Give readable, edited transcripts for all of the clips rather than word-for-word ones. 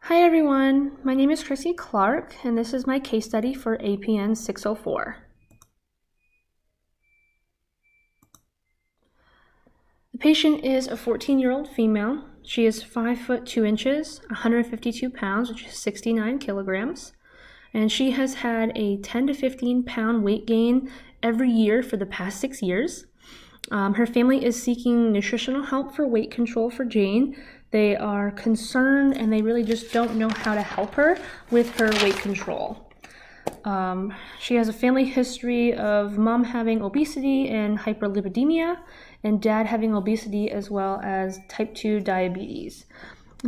Hi everyone, my name is Chrissy Clark and this is my case study for APN 604. The patient is a 14-year-old female. She is 5 foot 2 inches, 152 pounds, which is 69 kilograms. And she has had a 10 to 15 pound weight gain every year for the past 6 years. Her family is seeking nutritional help for weight control for Jane. They are concerned and they really just don't know how to help her with her weight control. She has a family history of mom having obesity and hyperlipidemia, and dad having obesity as well as type 2 diabetes.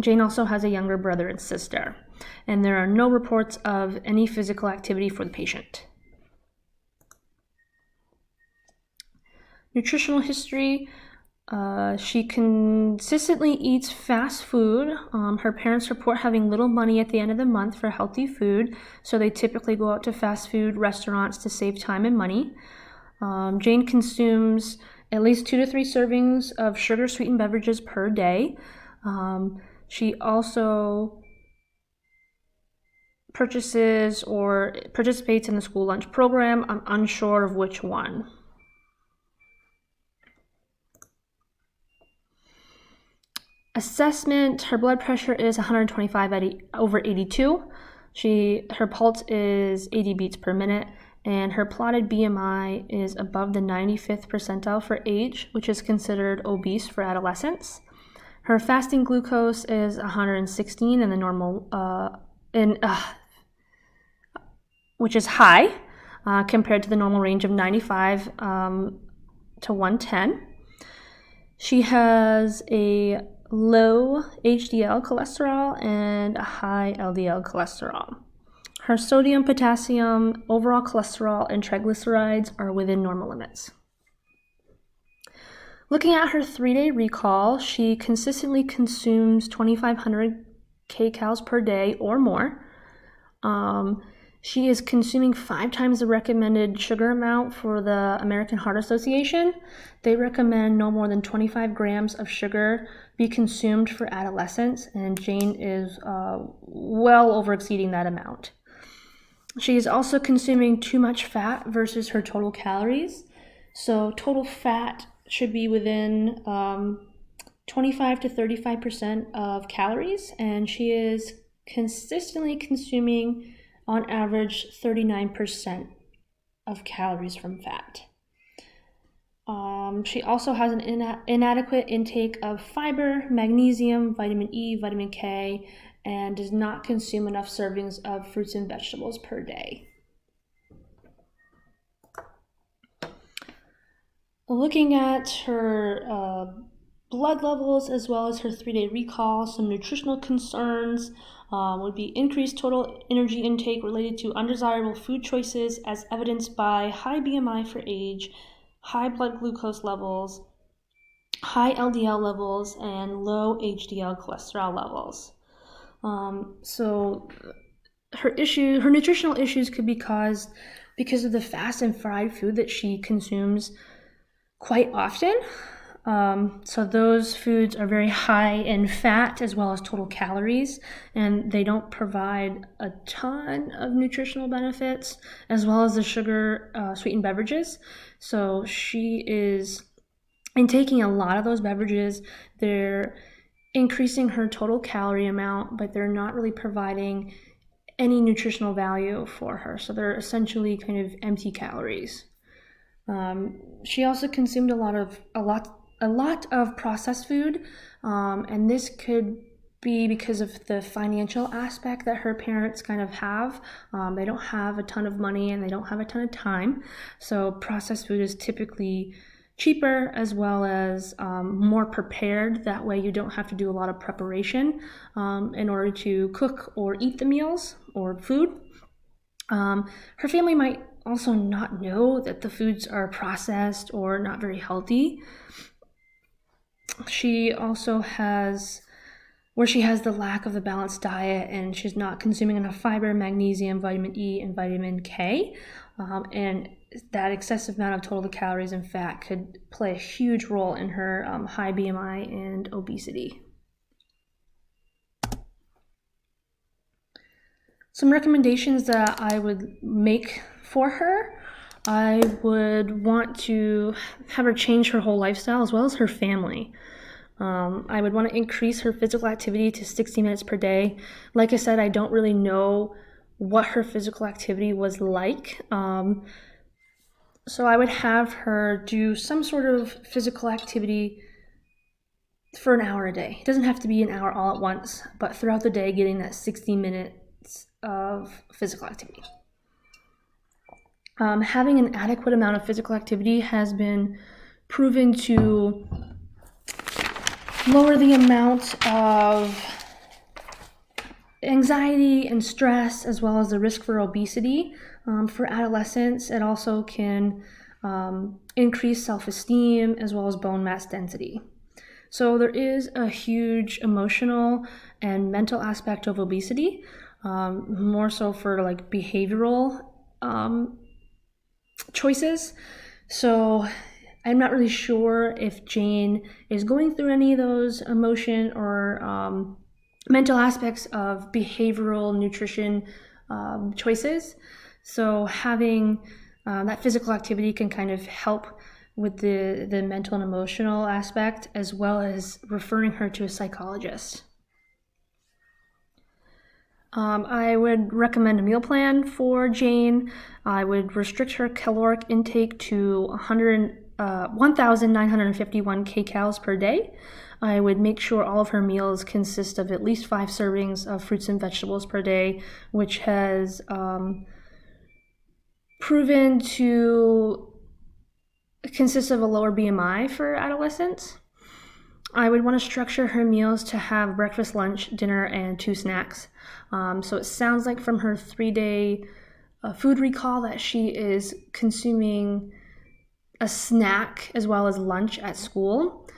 Jane also has a younger brother and sister, and there are no reports of any physical activity for the patient. Nutritional history. She consistently eats fast food. Her parents report having little money at the end of the month for healthy food, so they typically go out to fast food restaurants to save time and money. Jane consumes at least 2 to 3 servings of sugar-sweetened beverages per day. She also purchases or participates in the school lunch program. I'm unsure of which one. Assessment, her blood pressure is 125/82. Her pulse is 80 beats per minute, and her plotted BMI is above the 95th percentile for age, which is considered obese for adolescents. Her fasting glucose is 116 in the normal, which is high compared to the normal range of 95 to 110. She has a low HDL cholesterol and a high LDL cholesterol. Her sodium, potassium, overall cholesterol, and triglycerides are within normal limits. Looking at her 3-day recall, she consistently consumes 2,500 kcals per day or more. She is consuming 5 times the recommended sugar amount for the American Heart Association. They recommend no more than 25 grams of sugar be consumed for adolescents, and Jane is well over exceeding that amount. She is also consuming too much fat versus her total calories. So total fat should be within 25 to 35% of calories, and she is consistently consuming on average 39% of calories from fat. She also has an inadequate intake of fiber, magnesium, vitamin E, vitamin K, and does not consume enough servings of fruits and vegetables per day. Looking at her blood levels as well as her 3-day recall, some nutritional concerns would be increased total energy intake related to undesirable food choices as evidenced by high BMI for age, high blood glucose levels, high LDL levels, and low HDL cholesterol levels. So her nutritional issues could be caused because of the fast and fried food that she consumes quite often. So those foods are very high in fat as well as total calories, and they don't provide a ton of nutritional benefits, as well as the sugar sweetened beverages. So she is intaking a lot of those beverages. They're increasing her total calorie amount, but they're not really providing any nutritional value for her. So they're essentially kind of empty calories. She also consumed a lot of processed food, and this could be because of the financial aspect that her parents kind of have. They don't have a ton of money and they don't have a ton of time, so processed food is typically cheaper as well as more prepared. That way you don't have to do a lot of preparation in order to cook or eat the meals or food. Her family might also not know that the foods are processed or not very healthy. She also has the lack of a balanced diet, and she's not consuming enough fiber, magnesium, vitamin E, and vitamin K. And that excessive amount of total calories and fat could play a huge role in her high BMI and obesity. Some recommendations that I would make for her: I would want to have her change her whole lifestyle as well as her family. I would want to increase her physical activity to 60 minutes per day. Like I said, I don't really know what her physical activity was like. So I would have her do some sort of physical activity for an hour a day. It doesn't have to be an hour all at once, but throughout the day, getting that 60 minutes of physical activity. Having an adequate amount of physical activity has been proven to lower the amount of anxiety and stress, as well as the risk for obesity. For adolescents, it also can increase self-esteem as well as bone mass density. So there is a huge emotional and mental aspect of obesity, more so for like behavioral choices. So I'm not really sure if Jane is going through any of those emotion or mental aspects of behavioral nutrition choices. So having that physical activity can kind of help with the mental and emotional aspect, as well as referring her to a psychologist. I would recommend a meal plan for Jane. I would restrict her caloric intake to 1,951 kcals per day. I would make sure all of her meals consist of at least 5 servings of fruits and vegetables per day, which has proven to consist of a lower BMI for adolescents. I would want to structure her meals to have breakfast, lunch, dinner, and 2 snacks. So it sounds like from her 3-day food recall that she is consuming a snack as well as lunch at school.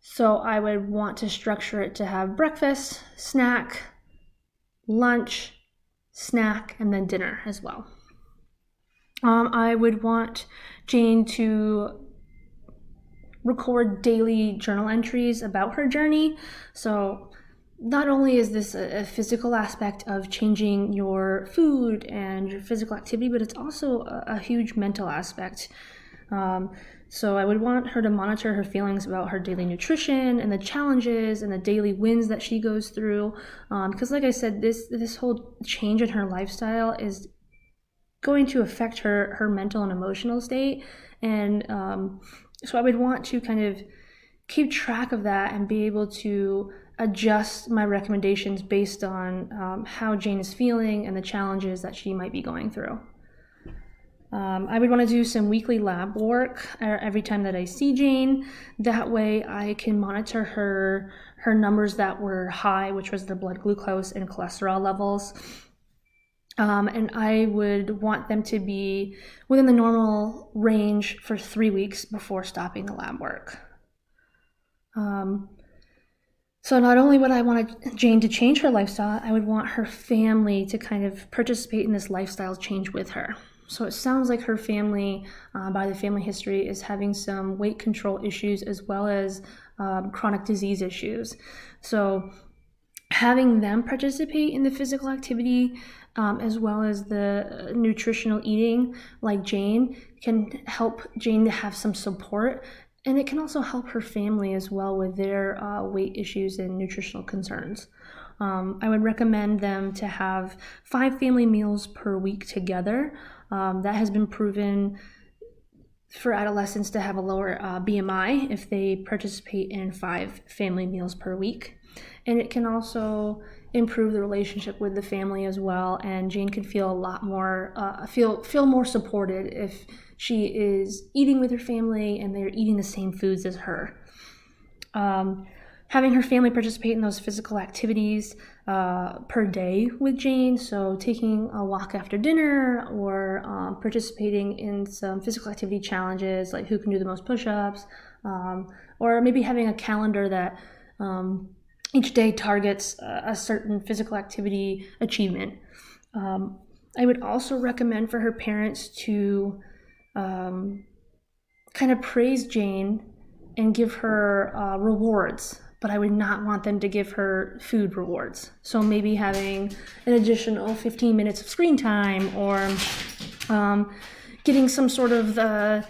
So I would want to structure it to have breakfast, snack, lunch, snack, and then dinner as well. I would want Jane to record daily journal entries about her journey. So not only is this a physical aspect of changing your food and your physical activity, but it's also a huge mental aspect. So I would want her to monitor her feelings about her daily nutrition and the challenges and the daily wins that she goes through. Because like I said, this whole change in her lifestyle is going to affect her mental and emotional state. And so I would want to kind of keep track of that and be able to adjust my recommendations based on how Jane is feeling and the challenges that she might be going through. I would want to do some weekly lab work every time that I see Jane. That way I can monitor her numbers that were high, which was the blood glucose and cholesterol levels. And I would want them to be within the normal range for 3 weeks before stopping the lab work. So not only would I want Jane to change her lifestyle, I would want her family to kind of participate in this lifestyle change with her. So it sounds like her family, by the family history, is having some weight control issues as well as chronic disease issues. So having them participate in the physical activity as well as the nutritional eating like Jane can help Jane to have some support, and it can also help her family as well with their weight issues and nutritional concerns. I would recommend them to have 5 family meals per week together. That has been proven for adolescents to have a lower BMI if they participate in 5 family meals per week. And it can also improve the relationship with the family as well, and Jane could feel a lot more, feel more supported if she is eating with her family and they're eating the same foods as her. Having her family participate in those physical activities per day with Jane, so taking a walk after dinner or participating in some physical activity challenges like who can do the most push-ups, or maybe having a calendar that each day targets a certain physical activity achievement. I would also recommend for her parents to kind of praise Jane and give her rewards but I would not want them to give her food rewards. So maybe having an additional 15 minutes of screen time, or getting some sort of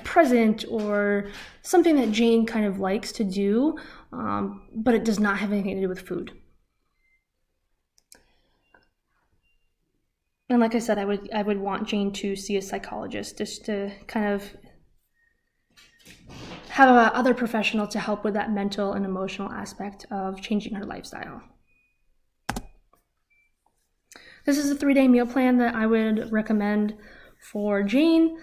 present or something that Jane kind of likes to do, but it does not have anything to do with food. And like I said, I would want Jane to see a psychologist, just to kind of have other professional to help with that mental and emotional aspect of changing her lifestyle. This is a 3-day meal plan that I would recommend for Jane.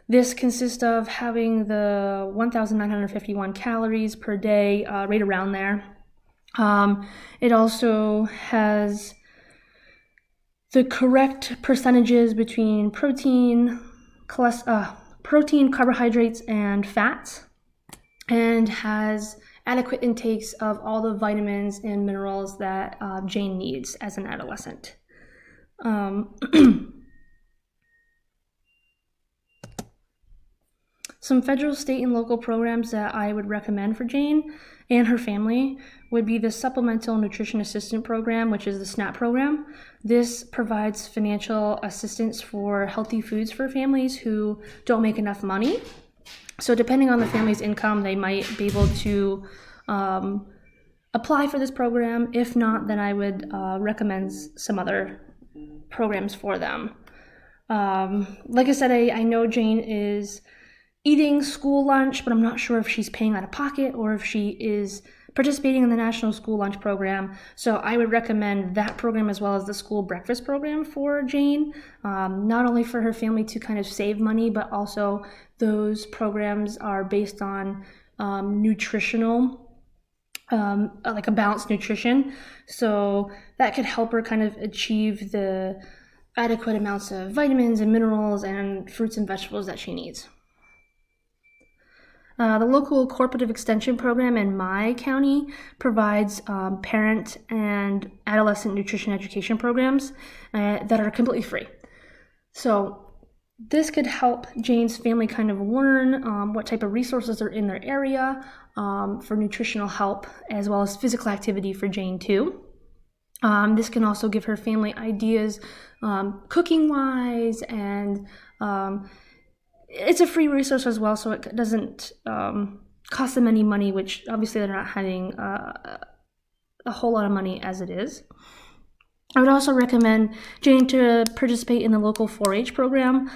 This consists of having the 1,951 calories per day, right around there. It also has the correct percentages between protein, carbohydrates, and fats, and has adequate intakes of all the vitamins and minerals that Jane needs as an adolescent. Some federal, state, and local programs that I would recommend for Jane and her family would be the Supplemental Nutrition Assistant Program, which is the SNAP program. This provides financial assistance for healthy foods for families who don't make enough money. So depending on the family's income, they might be able to apply for this program. If not, then I would recommend some other programs for them. Like I said, I know Jane is eating school lunch, but I'm not sure if she's paying out of pocket or if she is participating in the National School Lunch Program. So I would recommend that program as well as the school breakfast program for Jane, not only for her family to kind of save money, but also those programs are based on nutritional, like a balanced nutrition. So that could help her kind of achieve the adequate amounts of vitamins and minerals and fruits and vegetables that she needs. The local cooperative extension program in my county provides parent and adolescent nutrition education programs that are completely free. So this could help Jane's family kind of learn what type of resources are in their area for nutritional help, as well as physical activity for Jane too. This can also give her family ideas cooking-wise, and it's a free resource as well, so it doesn't cost them any money, which obviously they're not having a whole lot of money as it is. I would also recommend Jane to participate in the local 4-H program.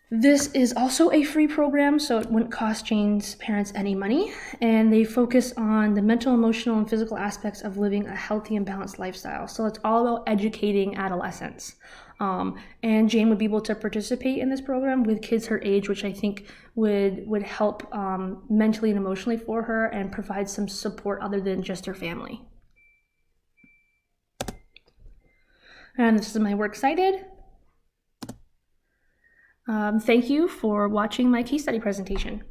This is also a free program, so it wouldn't cost Jane's parents any money, and they focus on the mental, emotional, and physical aspects of living a healthy and balanced lifestyle. So it's all about educating adolescents. And Jane would be able to participate in this program with kids her age, which I think would help mentally and emotionally for her and provide some support other than just her family. And this is my Works Cited. Thank you for watching my case study presentation.